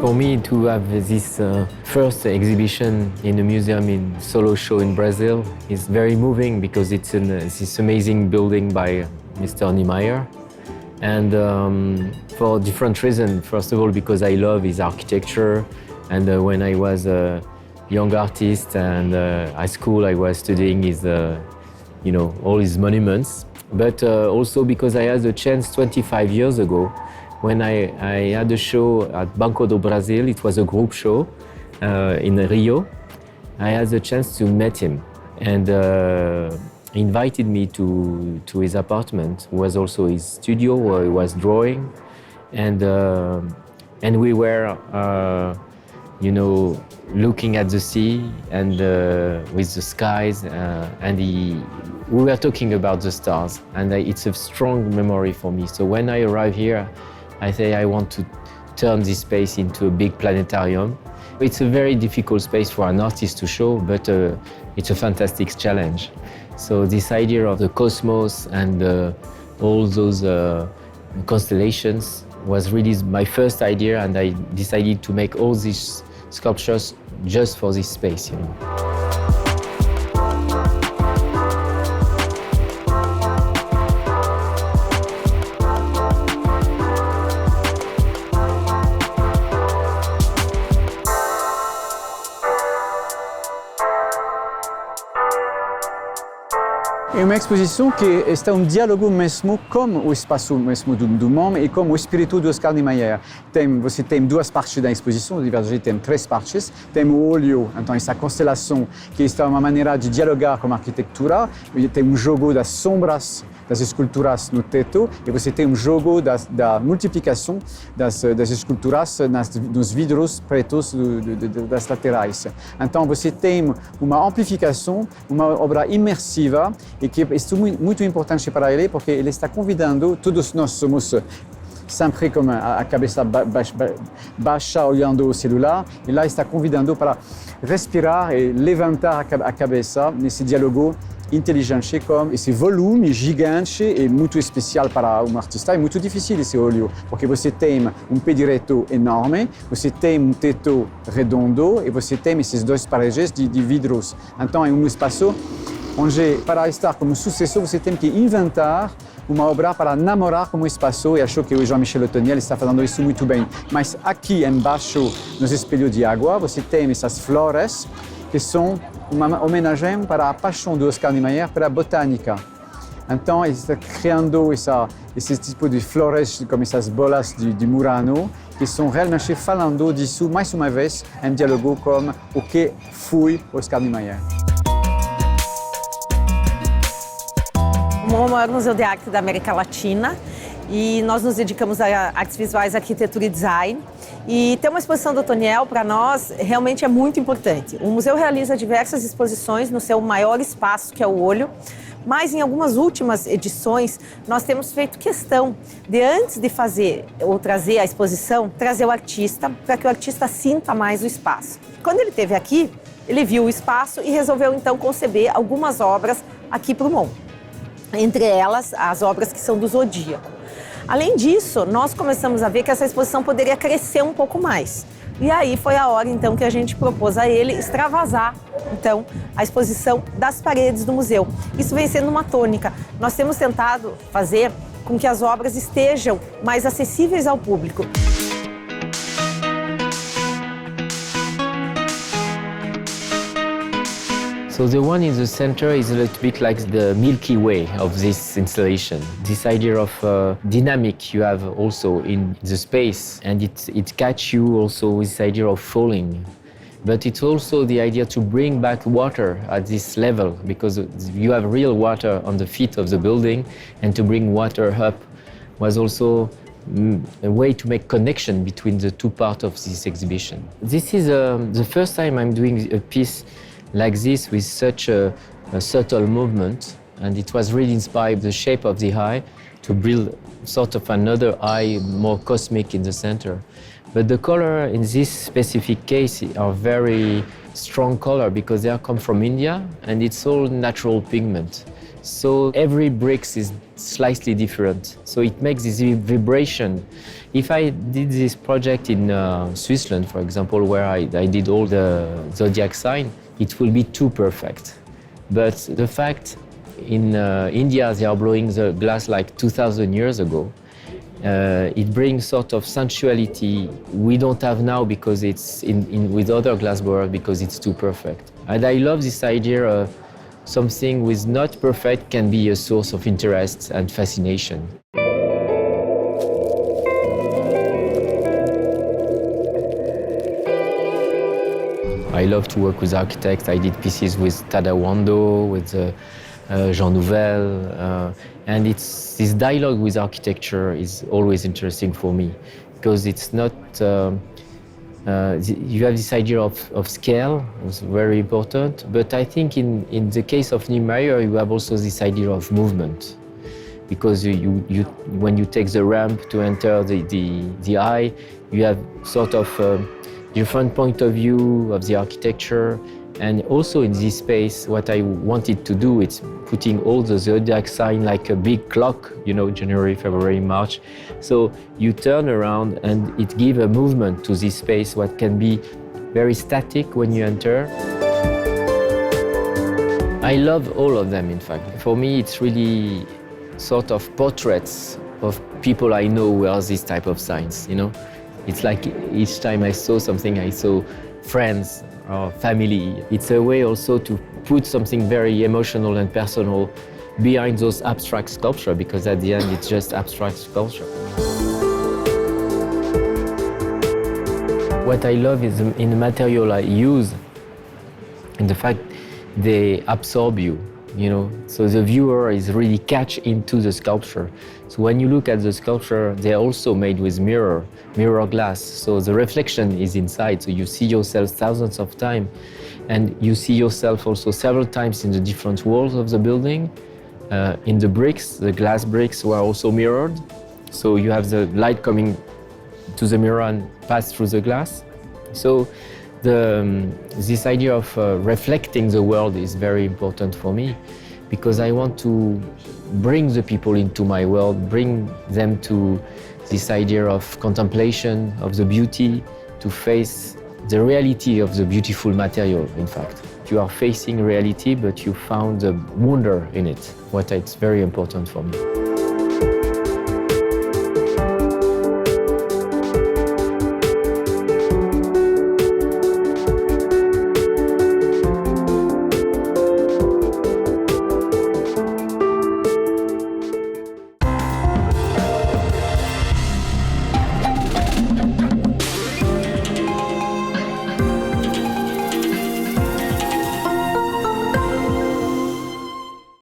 For me to have this first exhibition in a museum in solo show in Brazil is very moving because it's this amazing building by Mr. Niemeyer. And for different reasons. First of all, because I love his architecture. And when I was a young artist and at school, I was studying his, all his monuments. But also because I had the chance 25 years ago when I had a show at Banco do Brasil. It was a group show in Rio. I had the chance to meet him. And he invited me to his apartment, was also his studio where he was drawing. And we were, looking at the sea and with the skies, and we were talking about the stars. And it's a strong memory for me. So when I arrive here, I say I want to turn this space into a big planetarium. It's a very difficult space for an artist to show, but it's a fantastic challenge. So this idea of the cosmos and all those constellations was really my first idea, and I decided to make all these sculptures just for this space. É uma exposição que está diálogo mesmo com o espaço mesmo do mundo e com o espírito do Oscar Niemeyer. Você tem duas partes da exposição, na verdade tem três partes. Tem o olho, então essa constelação que está uma maneira de dialogar com a arquitetura. Tem jogo das sombras das esculturas no teto e você tem jogo da multiplicação das esculturas nos vidros pretos das laterais. Então você tem uma amplificação, uma obra imersiva e que é muito importante para ele porque ele está convidando, todos nós somos sempre com a cabeça baixa olhando o celular, e lá está convidando para respirar e levantar a cabeça nesse diálogo inteligente com esse volume gigante e muito especial para um artista. É muito difícil esse olho, porque você tem pé direito enorme, você tem teto redondo e você tem esses dois paredes de vidros. Então é espaço onde, para estar como sucesso, você tem que inventar uma obra para namorar com o espaço, e acho que o Jean-Michel Othoniel está fazendo isso muito bem. Mas aqui embaixo, nos espelhos de água, você tem essas flores que são uma homenagem para a paixão do Oscar Niemeyer pela botânica. Então, ele está criando esse tipo de flores, como essas bolas de Murano, que estão realmente falando disso, mais uma vez, em diálogo com o que foi Oscar Niemeyer. O MoMA é o maior museu de arte da América Latina e nós nos dedicamos a artes visuais, arquitetura e design. E ter uma exposição do Othoniel, para nós, realmente é muito importante. O museu realiza diversas exposições no seu maior espaço, que é o Olho, mas em algumas últimas edições nós temos feito questão de, antes de fazer ou trazer a exposição, trazer o artista, para que o artista sinta mais o espaço. Quando ele esteve aqui, ele viu o espaço e resolveu então conceber algumas obras aqui para o MoMA. Entre elas, as obras que são do Zodíaco. Além disso, nós começamos a ver que essa exposição poderia crescer um pouco mais. E aí foi a hora, então, que a gente propôs a ele extravasar, então, a exposição das paredes do museu. Isso vem sendo uma tônica. Nós temos tentado fazer com que as obras estejam mais acessíveis ao público. So the one in the center is a little bit like the Milky Way of this installation. This idea of dynamic you have also in the space, and it catch you also with this idea of falling. But it's also the idea to bring back water at this level, because you have real water on the feet of the building, and to bring water up was also a way to make connection between the two parts of this exhibition. This is the first time I'm doing a piece like this with such a subtle movement, and it was really inspired the shape of the eye to build sort of another eye, more cosmic in the center. But the color in this specific case are very strong color because they come from India, and it's all natural pigment. So every brick is slightly different. So it makes this vibration. If I did this project in Switzerland, for example, where I did all the zodiac sign, it will be too perfect. But the fact in India they are blowing the glass like 2,000 years ago, it brings sort of sensuality we don't have now because it's with other glass blowers because it's too perfect. And I love this idea of something with not perfect can be a source of interest and fascination. I love to work with architects. I did pieces with Tadawando, with Jean Nouvel, and it's this dialogue with architecture is always interesting for me because it's not. You have this idea of scale, it's very important, but I think in the case of Niemeyer, you have also this idea of movement, because when you take the ramp to enter the eye, you have sort of different point of view of the architecture. And also in this space, what I wanted to do is putting all the zodiac sign like a big clock, January, February, March. So you turn around and it gives a movement to this space, what can be very static when you enter. I love all of them, in fact. For me, it's really sort of portraits of people I know who wear this type of signs, It's like each time I saw something, I saw friends, or family. It's a way also to put something very emotional and personal behind those abstract sculpture, because at the end it's just abstract sculpture. What I love is in the material I use, and the fact they absorb you, So the viewer is really catch into the sculpture. So when you look at the sculpture, they're also made with mirror glass. So the reflection is inside. So you see yourself thousands of times, and you see yourself also several times in the different walls of the building. In the bricks, the glass bricks were also mirrored. So you have the light coming to the mirror and pass through the glass. So this idea of reflecting the world is very important for me, because I want to bring the people into my world, bring them to this idea of contemplation, of the beauty, to face the reality of the beautiful material, in fact. You are facing reality, but you found the wonder in it, what is very important for me.